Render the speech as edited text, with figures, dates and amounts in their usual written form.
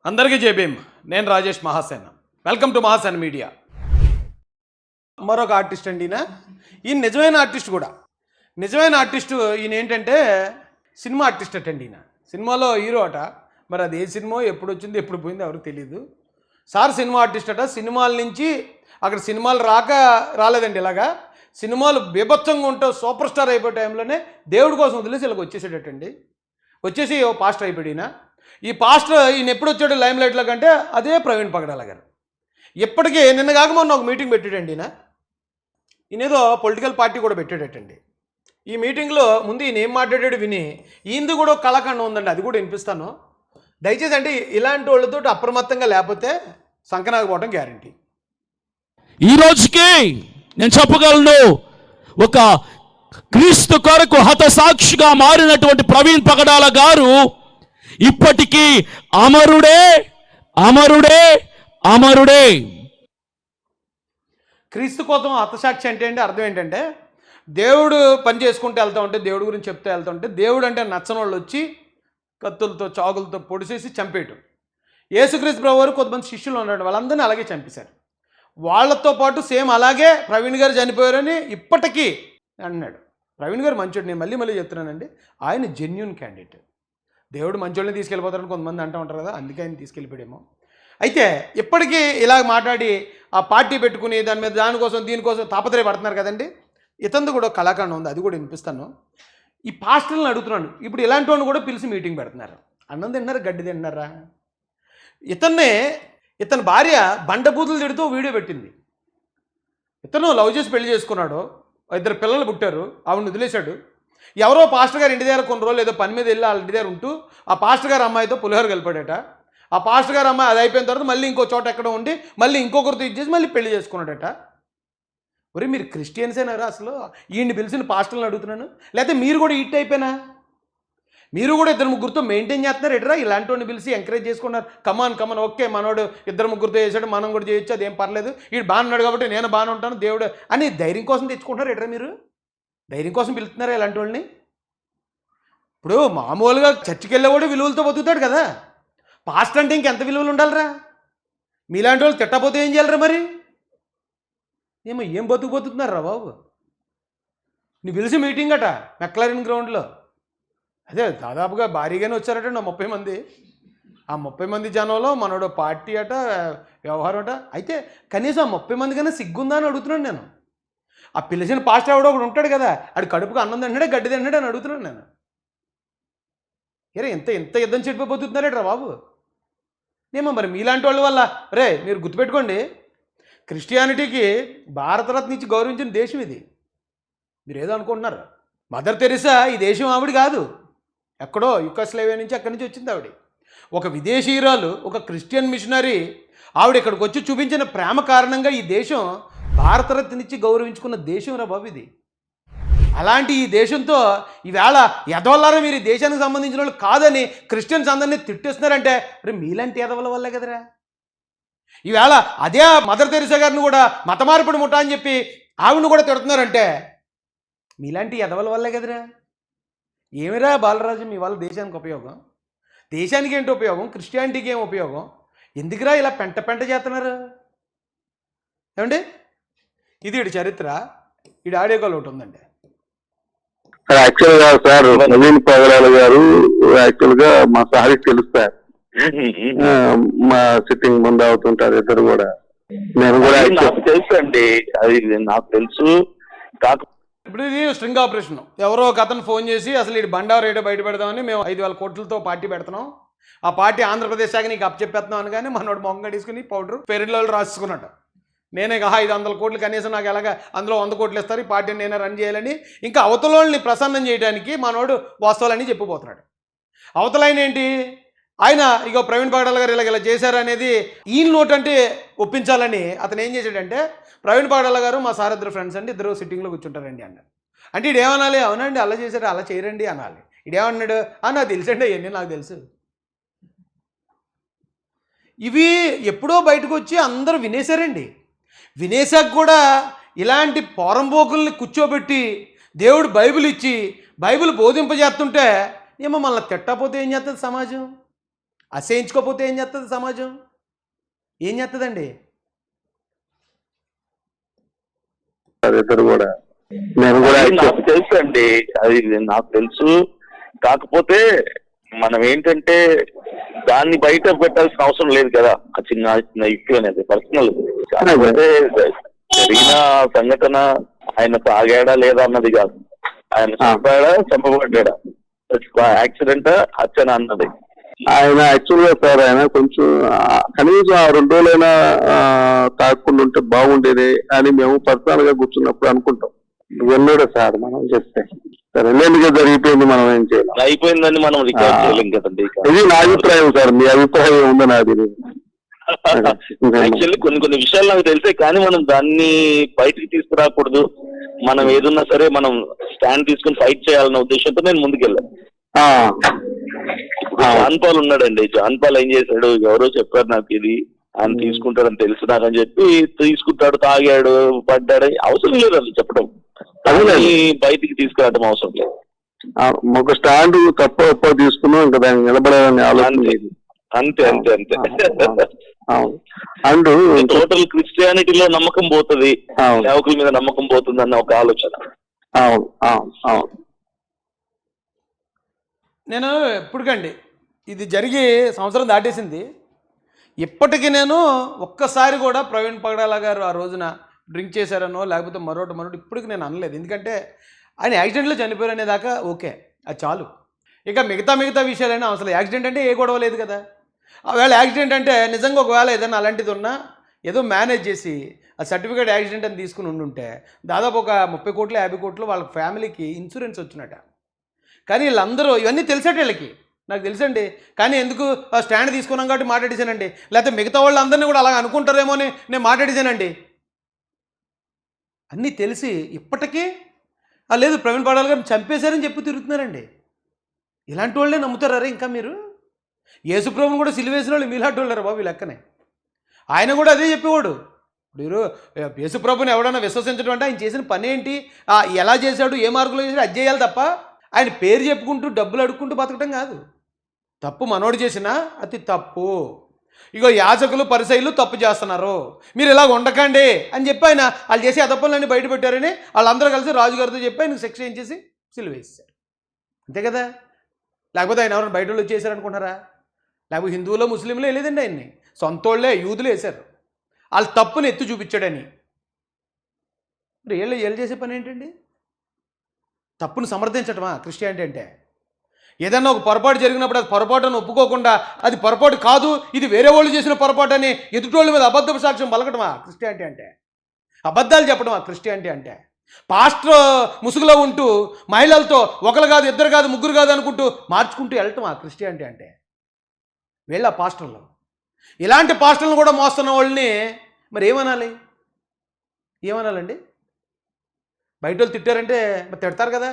అందరికీ జేబీఎం. నేను Rajesh Mahasena. Welcome to Mahasena media. మరొక ఆర్టిస్ట్ అండి ఈయన నిజమైన ఆర్టిస్ట్ కూడా. నిజమైన ఆర్టిస్టు ఈయన ఏంటంటే సినిమా ఆర్టిస్ట్ అటండి. ఈయన సినిమాలో హీరో అట. మరి అది ఏ సినిమా, ఎప్పుడు వచ్చింది, ఎప్పుడు పోయింది ఎవరికి తెలియదు. సార్ సినిమా ఆర్టిస్ట్ అట. సినిమాల నుంచి అక్కడ సినిమాలు రాలేదండి. ఇలాగా సినిమాలు బీభత్సంగా ఉంటూ సూపర్ స్టార్ అయిపోయే టైంలోనే దేవుడి కోసం వదిలేసి ఇలాగ వచ్చేసాడటండి. వచ్చేసి ఓ పాస్టర్ అయిపోయాడు ఈయన. ఈ పాస్టర్ ఈయన ఎప్పుడు వచ్చాడు లైమ్ లైట్లో కంటే అదే ప్రవీణ్ పగడాల గారు. ఇప్పటికీ నిన్న కాక మొన్న ఒక మీటింగ్ పెట్టాడండి. ఈయన ఏదో పొలిటికల్ పార్టీ కూడా పెట్టాడటండి. ఈ మీటింగ్లో ముందు ఈయన ఏం మాట్లాడాడు విని ఈయనది కూడా ఒక కళాఖండం ఉందండి, అది కూడా వినిపిస్తాను. దయచేసి అంటే ఇలాంటి వాళ్ళతో అప్రమత్తంగా లేకపోతే సంకనాకపోవడం గ్యారంటీ. ఈ రోజుకి నేను చెప్పగలను, ఒక క్రీస్తు కొరకు హతసాక్షిగా మారినటువంటి ప్రవీణ్ పగడాల గారు ఇప్పటికీ అమరుడే అమరుడే అమరుడే. క్రీస్తు కోసం హతసాక్షి అంటే అర్థం ఏంటంటే దేవుడు పని చేసుకుంటూ వెళ్తూ ఉంటే, దేవుడి గురించి చెప్తూ వెళ్తూ ఉంటే, దేవుడు అంటే నచ్చని వాళ్ళు వచ్చి కత్తులతో చాకులతో పొడిసేసి చంపేయటం. యేసుక్రీస్తు ప్రభు వారు కొంతమంది శిష్యులు ఉన్నాడు, వాళ్ళందరినీ అలాగే చంపేశారు. వాళ్ళతో పాటు సేమ్ అలాగే ప్రవీణ్ గారు చనిపోయారని ఇప్పటికీ అన్నాడు. ప్రవీణ్ గారు మంచోడు, నేను మళ్ళీ చెప్తున్నానండి. ఆయన జెన్యూన్ క్యాండిడేట్. దేవుడు మంచోళ్ళని తీసుకెళ్ళిపోతారని కొంతమంది అంటూ ఉంటారు కదా, అందుకే ఆయన తీసుకెళ్ళిపోయాడేమో. అయితే ఇప్పటికీ ఇలా మాట్లాడి ఆ పార్టీ పెట్టుకుని దాని మీద దానికోసం దీనికోసం తాపత్రయపడుతున్నారు కదండి. ఇతంది కూడా కళాఖండం ఉంది, అది కూడా వినిపిస్తాను. ఈ పాస్టర్లను అడుగుతున్నాను, ఇప్పుడు ఇలాంటి వాడిని కూడా పిలిచి మీటింగ్ పెడుతున్నారు. అన్నం తిన్నారా, గడ్డి తిన్నారా? ఇతని భార్య బండబూతులు తిడుతూ వీడియో పెట్టింది. ఇతను లవ్ చేసి పెళ్లి చేసుకున్నాడు, 2 పిల్లలు పుట్టారు, ఆవిడని వదిలేశాడు. ఎవరో పాస్టర్ గారు ఇంటి దగ్గర కొన్ని రోజులు ఏదో పని మీద వెళ్ళి వాళ్ళ ఇంటి దగ్గర ఉంటూ ఆ పాస్టర్ గారు అమ్మాయితో పులిహోర కలిపాడట. ఆ పాస్టర్ గారు అమ్మాయి అది అయిపోయిన తర్వాత మళ్ళీ ఇంకో చోట ఎక్కడ ఉండి మళ్ళీ ఇంకొకరితో ఇచ్చేసి మళ్ళీ పెళ్లి చేసుకున్నాడట. ఒరే మీరు క్రిస్టియన్సేనారా? అసలు ఈయన్ని పిలిచిన పాస్టర్లను అడుగుతున్నాను. లేకపోతే మీరు కూడా ఇట్ అయిపోయినా, మీరు కూడా 2-3 మెయింటైన్ చేస్తున్నారు ఎట్రా? ఇలాంటి వాడిని పిలిచి ఎంకరేజ్ చేసుకున్నారు. కమాన్ ఓకే, మనోడు 2-3 చేశాడు, మనం కూడా చేయొచ్చు, అదేం పర్లేదు, వీడు బాగున్నాడు కాబట్టి నేను బాగానే ఉంటాను దేవుడు అని ధైర్యం కోసం తెచ్చుకుంటారు ఎట్రా? మీరు ధైర్యం కోసం పిలుస్తున్నారా ఇలాంటి వాళ్ళని? ఇప్పుడు మామూలుగా చర్చికి వెళ్ళేవాడు విలువలతో బతుకుతాడు కదా, పాస్టర్ అంటే ఇంకెంత విలువలు ఉండాలిరా? మీలాంటి వాళ్ళు తిట్టపోతే ఏం చేయాలరా మరి? ఏం బతుకుతున్నారా బాబు? నీ పిలిచి మీటింగ్ అట మెక్లారిన్ గ్రౌండ్లో. అదే దాదాపుగా భారీగానే వచ్చారట 30 మంది. ఆ 30 మంది జనంలో మనోడు పార్టీ అట, వ్యవహారం అట. అయితే కనీసం 30 మంది కన్నా సిగ్గుందా అని అడుగుతున్నాను నేను. ఆ పిలిచిన పాస్టర్ ఎవడో ఒకడు ఉంటాడు కదా, ఆడు కడుపుకు అన్నం తింటాడే గడ్డి తింటాడే అని అడుగుతున్నాను నేను. ఎంత యుద్ధం చెడిపోతున్నారేట్రా బాబు? మరి మీలాంటి వాళ్ళ వల్ల మీరు గుర్తుపెట్టుకోండి, క్రిస్టియానిటీకి భారతరత్న ఇచ్చి గౌరవించిన దేశం ఇది. మీరు ఏదో అనుకుంటున్నారు. మదర్ తెరిసా ఈ దేశం ఆవిడ కాదు, ఎక్కడో యుగోస్లావియా నుంచి అక్కడి నుంచి వచ్చింది ఆవిడ. ఒక విదేశీయురాలు, ఒక క్రిస్టియన్ మిషనరీ ఆవిడ ఇక్కడికి వచ్చి చూపించిన ప్రేమ కారణంగా ఈ దేశం భారతరత్నిచ్చి గౌరవించుకున్న దేశం రా బాబు ఇది. అలాంటి ఈ దేశంతో ఈవేళ ఎదవల్లారా మీరు ఈ దేశానికి సంబంధించిన వాళ్ళు కాదని క్రిస్టియన్స్ అందరినీ తిట్టేస్తున్నారంటే మీలాంటి ఎదవల వల్లే కదరా. ఈవేళ అదే మదర్ తెరిసా గారిని కూడా మత మార్పిడి ముఠా అని చెప్పి ఆవిడని కూడా తిడుతున్నారంటే మీలాంటి ఎదవల వల్లే కదరా. ఏమిరా బాలరాజు మీ వాళ్ళ దేశానికి ఉపయోగం? దేశానికి ఏంటి ఉపయోగం? క్రిస్టియానిటీకి ఏం ఉపయోగం? ఎందుకురా ఇలా పెంట చేస్తున్నారు? ఏమండి, ఇది ఇటు చరిత్ర. ఇటు ఆడియో కాల్ ఒకటి ఉందండి. యాక్చువల్గా సార్ ప్రవీణ్ పగడాల గారు యాక్చువల్గా మా సార్కి తెలుస్తారు. మా సిట్టింగ్ ముందు అవుతుంటారు ఇద్దరు కూడా. నేను కూడా తెలుసు అండి, అది నాకు తెలుసు. ఇప్పుడు ఇది స్ట్రింగ్ ఆపరేషన్. ఎవరో ఒక అతను ఫోన్ చేసి అసలు ఈ బండారు రేటో బయట పెడదామని మేము 5,000 కోట్లతో పార్టీ పెడుతున్నాం, ఆ పార్టీ ఆంధ్రప్రదేశ్ శాఖ నీకు అప్పచెప్పేస్తున్నాం అని. కానీ మనోడు మొహంగా తీసుకుని పౌడర్ ఫెరిడ్లో రాసుకున్నట్టు నేనే 500 కోట్లు కనీసం నాకు ఎలాగ అందులో 100 కోట్లు ఇస్తారు, ఈ పార్టీని నేనే రన్ చేయాలని ఇంకా అవతలని ప్రసన్నం చేయడానికి మనోడు వాస్తవాలని చెప్పిపోతున్నాడు. అవతలైన ఏంటి, ఆయన ఇగో ప్రవీణ్ పగడాల గారు ఇలా చేశారనేది ఈయన నోట్ అంటే ఒప్పించాలని అతను ఏం చేశాడంటే, ప్రవీణ్ పగడాల గారు మా సార్ 2 ఫ్రెండ్స్ అండి, 2 సిట్టింగ్లో కూర్చుంటారండి అన్నాడు. అంటే ఇడేమనాలి? అవునండి అలా చేశారు, అలా చేయరండి అనాలి. ఇడేమన్నాడు? నాకు తెలుసండి అవన్నీ నాకు తెలుసు. ఇవి ఎప్పుడో బయటకు వచ్చి అందరూ వినేశారండి. వినేశాక కూడా ఇలాంటి పోరంబోకుల్ని కూర్చోబెట్టి దేవుడు బైబిల్ ఇచ్చి బైబిల్ బోధింపజేస్తుంటే మనల్ని తిట్టకపోతే ఏం చేస్తుంది సమాజం? అసహించుకోకపోతే ఏం చేస్తుంది సమాజం? ఏం చేస్తుందండి? ఇద్దరు కూడా నేను కూడా అది నాకు తెలుసు అండి, అది నాకు తెలుసు. కాకపోతే మనం ఏంటంటే దాన్ని బయట పెట్టాల్సిన అవసరం లేదు కదా, ఆ చిన్న చిన్న ఇష్యూ అనేది పర్సనల్. కాకపోతే జరిగిన సంఘటన ఆయన తాగాడా లేదా అన్నది కాదు, ఆయన చంపాడా చంపబడ్డా, యాక్సిడెంటా హత్యనా అన్నది. ఆయన యాక్చువల్ గా సార్ ఆయన కొంచెం కనీసం ఆ 2 రోజులైనా తాగకుండా ఉంటే బాగుండేది అని మేము పర్సనల్ గా కూర్చున్నప్పుడు అనుకుంటాం. వెళ్ళాడు సార్ మనం చెప్తే సరే లేనిగా జరిగిపోయింది, మనం ఏం చేయాలి, అయిపోయిందని మనం రికార్డ్ చేయలేం కదండి. ఇది నా అభిప్రాయం సార్, మీ అభిప్రాయం ఉంది నాది. యాక్చువల్లీ కొన్ని విషయాలు నాకు తెలిసే, కానీ మనం దాన్ని బయటికి తీసుకురాకూడదు. మనం ఏదున్నా సరే మనం స్టాండ్ తీసుకుని ఫైట్ చేయాలన్న ఉద్దేశంతో నేను ముందుకెళ్ళాను. జాన్ పాల్ ఉన్నాడండి, జాన్ పాల్ ఏం చేశాడు, ఎవరో చెప్పారు నాకు ఇది ఆయన తీసుకుంటాడని తెలుసు నాకని చెప్పి తీసుకుంటాడు, తాగాడు, పడ్డాడు, అవసరం లేదు అది చెప్పడం, బయటికి తీసుకురావడం అవసరం లేదు. ఒక స్టాండ్ తప్ప తీసుకున్నాం ఇంకా దాన్ని నిలబడాలని ఆలోచన లేదు. అంతే అంతే అంతే. అండ్ టోటల్ క్రిస్టియానిటీలో నమ్మకం పోతుంది, సేవకుల మీద నమ్మకం పోతుంది అన్న ఒక ఆలోచన. అవును అవును అవును. నేను ఎప్పటికండి ఇది జరిగి సంవత్సరం దాటేసింది, ఇప్పటికీ నేను ఒక్కసారి కూడా ప్రవీణ్ పగడాల గారు ఆ రోజున డ్రింక్ చేశారనో లేకపోతే మరొకటి ఇప్పటికి నేను అనలేదు. ఎందుకంటే ఆయన యాక్సిడెంట్లో చనిపోయారనే దాకా ఓకే, అది చాలు. ఇక మిగతా విషయాలైనా అసలు యాక్సిడెంట్ అంటే ఏ గొడవ లేదు కదా. ఒకవేళ యాక్సిడెంట్ అంటే నిజంగా ఒకవేళ ఏదైనా అలాంటిది ఉన్నా ఏదో మేనేజ్ చేసి ఆ సర్టిఫికేట్ యాక్సిడెంట్ అని తీసుకుని ఉండుంటే దాదాపు ఒక 30 కోట్లు 50 కోట్లు వాళ్ళ ఫ్యామిలీకి ఇన్సూరెన్స్ వచ్చినట్ట. కానీ వీళ్ళందరూ ఇవన్నీ తెలిసేట వీళ్ళకి, నాకు తెలుసండి. కానీ ఎందుకు స్టాండ్ తీసుకున్నాం కాబట్టి మాట్లాడేశానండి, లేకపోతే మిగతా వాళ్ళు అందరినీ కూడా అలా అనుకుంటారేమో అని నేను మాట్లాడేశానండి. అన్నీ తెలిసి ఇప్పటికీ లేదు ప్రవీణ్ పగడాల గారిని చంపేశారని చెప్పి తిరుగుతున్నారండి. ఇలాంటి వాళ్ళే నమ్ముతారా ఇంకా మీరు? యేసుప్రభుని కూడా సిలువేసిన వాళ్ళు మీలాంటి వాళ్ళారు బాబు ఈ లెక్కనే. ఆయన కూడా అదే చెప్పేవాడు. మీరు యేసుప్రభుని ఎవడన్నా విశ్వసించడం అంటే ఆయన చేసిన పని ఏంటి, ఎలా చేశాడు, ఏ మార్గంలో చేశాడు, అది చేయాలి తప్ప ఆయన పేరు చెప్పుకుంటూ డబ్బులు అడుక్కుంటూ బతకడం కాదు. తప్పు మనోడు చేసినా అతి తప్పు. ఇగో యాజకులు పరిసయ్యులు తప్పు చేస్తున్నారు, మీరు ఇలాగ ఉండకండి అని చెప్పి ఆయన వాళ్ళు చేసి అదప్పలన్నీ బయట పెట్టారని వాళ్ళందరూ కలిసి రాజుగారితో చెప్పి ఆయనకు శిక్ష ఏం చేసి సిలువేశారు. అంతే కదా. లేకపోతే ఆయన ఎవరైనా బయట వాళ్ళు చేశారనుకుంటారా? లేకపోతే హిందువులో ముస్లింలో వెళ్ళేదండి ఆయన్ని, సొంతోళ్ళే యూదులు వేశారు. వాళ్ళ తప్పుని ఎత్తి చూపించాడని. మరి వీళ్ళు చేసే పని ఏంటండి? తప్పును సమర్థించటమా క్రిస్టియానిటీ అంటే? ఏదన్నా ఒక పొరపాటు జరిగినప్పుడు అది పొరపాటును ఒప్పుకోకుండా అది పొరపాటు కాదు, ఇది వేరే వాళ్ళు చేసిన పొరపాటు అని ఎదుటోళ్ళ మీద అబద్ధపు సాక్ష్యం పలకటమా క్రిస్టియానిటీ అంటే? అబద్ధాలు చెప్పడమా క్రిస్టియానిటీ అంటే? పాస్టర్ ముసుగులో ఉంటూ మహిళలతో ఒకరు కాదు, ఇద్దరు కాదు, ముగ్గురు కాదు అనుకుంటూ మార్చుకుంటూ వెళ్ళటమా క్రిస్టియానిటీ అంటే? వీళ్ళ పాస్టర్లు, ఇలాంటి పాస్టర్లను కూడా మోస్తున్న వాళ్ళని మరి ఏమనాలండి? బయట వాళ్ళు తిట్టారంటే మరి తిడతారు కదా.